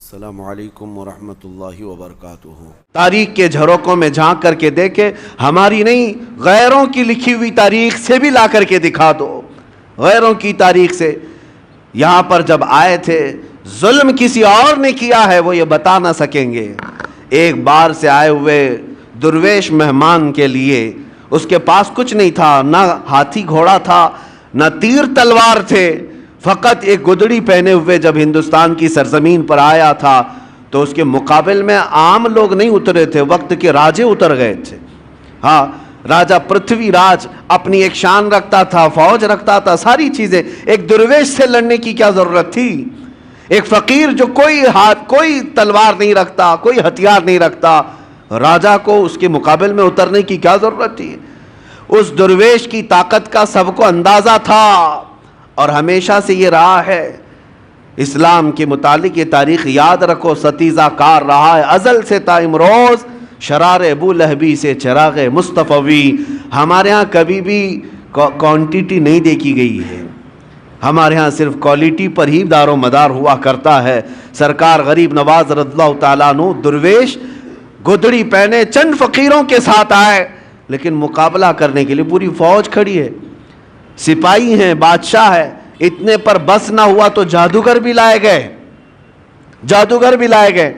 السلام علیکم ورحمۃ اللہ وبرکاتہ۔ تاریخ کے جھروکوں میں جھانک کر کے دیکھے، ہماری نہیں غیروں کی لکھی ہوئی تاریخ سے بھی لا کر کے دکھا دو۔ غیروں کی تاریخ سے یہاں پر جب آئے تھے، ظلم کسی اور نے کیا ہے وہ یہ بتا نہ سکیں گے۔ ایک بار سے آئے ہوئے درویش مہمان کے لیے اس کے پاس کچھ نہیں تھا، نہ ہاتھی گھوڑا تھا، نہ تیر تلوار تھے، فقط ایک گدڑی پہنے ہوئے جب ہندوستان کی سرزمین پر آیا تھا تو اس کے مقابل میں عام لوگ نہیں اترے تھے، وقت کے راجے اتر گئے تھے۔ ہاں، راجہ پرتھوی راج اپنی ایک شان رکھتا تھا، فوج رکھتا تھا، ساری چیزیں۔ ایک درویش سے لڑنے کی کیا ضرورت تھی؟ ایک فقیر جو کوئی تلوار نہیں رکھتا، کوئی ہتھیار نہیں رکھتا، راجہ کو اس کے مقابل میں اترنے کی کیا ضرورت تھی؟ اس درویش کی طاقت کا سب کو اندازہ تھا، اور ہمیشہ سے یہ رہا ہے۔ اسلام کے متعلق یہ تاریخ یاد رکھو، ستیزہ کار رہا ہے ازل سے تا امروز، شرار ابو لہبی سے چراغ مصطفی۔ ہمارے ہاں کبھی بھی کوانٹیٹی نہیں دیکھی گئی ہے، ہمارے ہاں صرف کوالٹی پر ہی دار و مدار ہوا کرتا ہے۔ سرکار غریب نواز رضی اللہ تعالیٰ عنہ درویش گدڑی پہنے چند فقیروں کے ساتھ آئے، لیکن مقابلہ کرنے کے لیے پوری فوج کھڑی ہے، سپاہی ہیں، بادشاہ ہے۔ اتنے پر بس نہ ہوا تو جادوگر بھی لائے گئے۔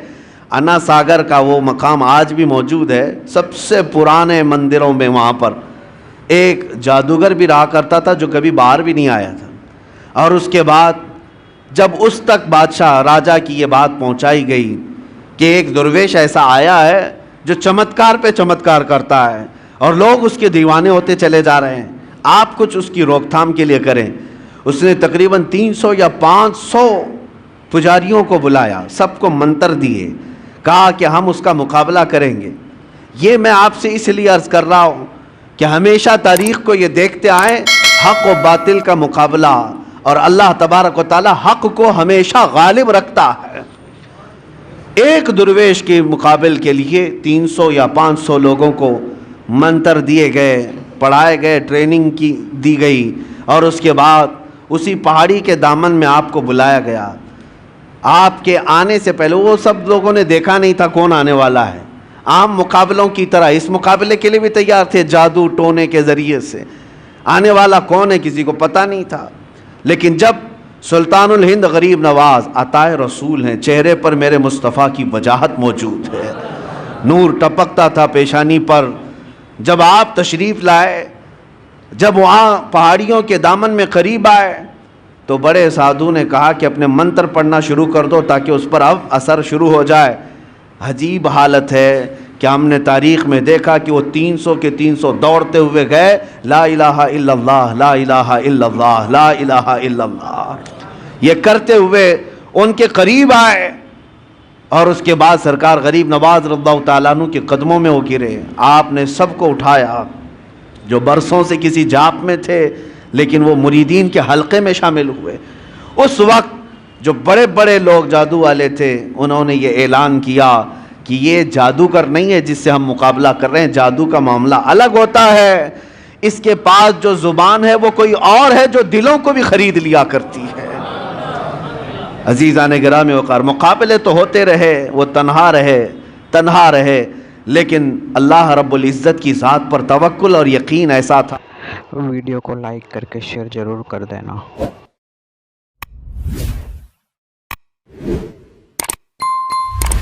انا ساگر کا وہ مقام آج بھی موجود ہے، سب سے پرانے مندروں میں وہاں پر ایک جادوگر بھی رہا کرتا تھا جو کبھی باہر بھی نہیں آیا تھا۔ اور اس کے بعد جب اس تک بادشاہ راجہ کی یہ بات پہنچائی گئی کہ ایک درویش ایسا آیا ہے جو چمتکار پہ چمتکار کرتا ہے اور لوگ اس کے دیوانے ہوتے چلے جا رہے ہیں، آپ کچھ اس کی روک تھام کے لیے کریں۔ اس نے تقریباً 300 یا 500 پجاریوں کو بلایا، سب کو منتر دیے، کہا کہ ہم اس کا مقابلہ کریں گے۔ یہ میں آپ سے اس لیے عرض کر رہا ہوں کہ ہمیشہ تاریخ کو یہ دیکھتے آئیں، حق و باطل کا مقابلہ، اور اللہ تبارک و تعالی حق کو ہمیشہ غالب رکھتا ہے۔ ایک درویش کے مقابل کے لیے 300 یا 500 لوگوں کو منتر دیے گئے، پڑھائے گئے، ٹریننگ کی دی گئی، اور اس کے بعد اسی پہاڑی کے دامن میں آپ کو بلایا گیا۔ آپ کے آنے سے پہلے وہ سب لوگوں نے دیکھا نہیں تھا کون آنے والا ہے، عام مقابلوں کی طرح اس مقابلے کے لیے بھی تیار تھے، جادو ٹونے کے ذریعے سے آنے والا کون ہے کسی کو پتہ نہیں تھا۔ لیکن جب سلطان الہند غریب نواز عطائے رسول ہیں، چہرے پر میرے مصطفیٰ کی وجاہت موجود ہے، نور ٹپکتا تھا پیشانی پر۔ جب آپ تشریف لائے، جب وہاں پہاڑیوں کے دامن میں قریب آئے تو بڑے سادھو نے کہا کہ اپنے منتر پڑھنا شروع کر دو تاکہ اس پر اب اثر شروع ہو جائے۔ عجیب حالت ہے کہ ہم نے تاریخ میں دیکھا کہ وہ 300 کے 300 دوڑتے ہوئے گئے، لا الہ الا اللہ، لا الہ الا اللہ، لا الہ الا اللہ، یہ کرتے ہوئے ان کے قریب آئے، اور اس کے بعد سرکار غریب نواز رضی اللہ تعالیٰ عنہ کے قدموں میں وہ گرے۔ آپ نے سب کو اٹھایا جو برسوں سے کسی جاپ میں تھے لیکن وہ مریدین کے حلقے میں شامل ہوئے۔ اس وقت جو بڑے بڑے لوگ جادو والے تھے انہوں نے یہ اعلان کیا کہ یہ جادوگر نہیں ہے جس سے ہم مقابلہ کر رہے ہیں، جادو کا معاملہ الگ ہوتا ہے، اس کے پاس جو زبان ہے وہ کوئی اور ہے جو دلوں کو بھی خرید لیا کرتی ہے۔ عزیزان گرامی وقار، مقابلے تو ہوتے رہے، وہ تنہا رہے، لیکن اللہ رب العزت کی ذات پر توکل اور یقین ایسا تھا۔ ویڈیو کو لائک کر کے شیئر ضرور کر دینا۔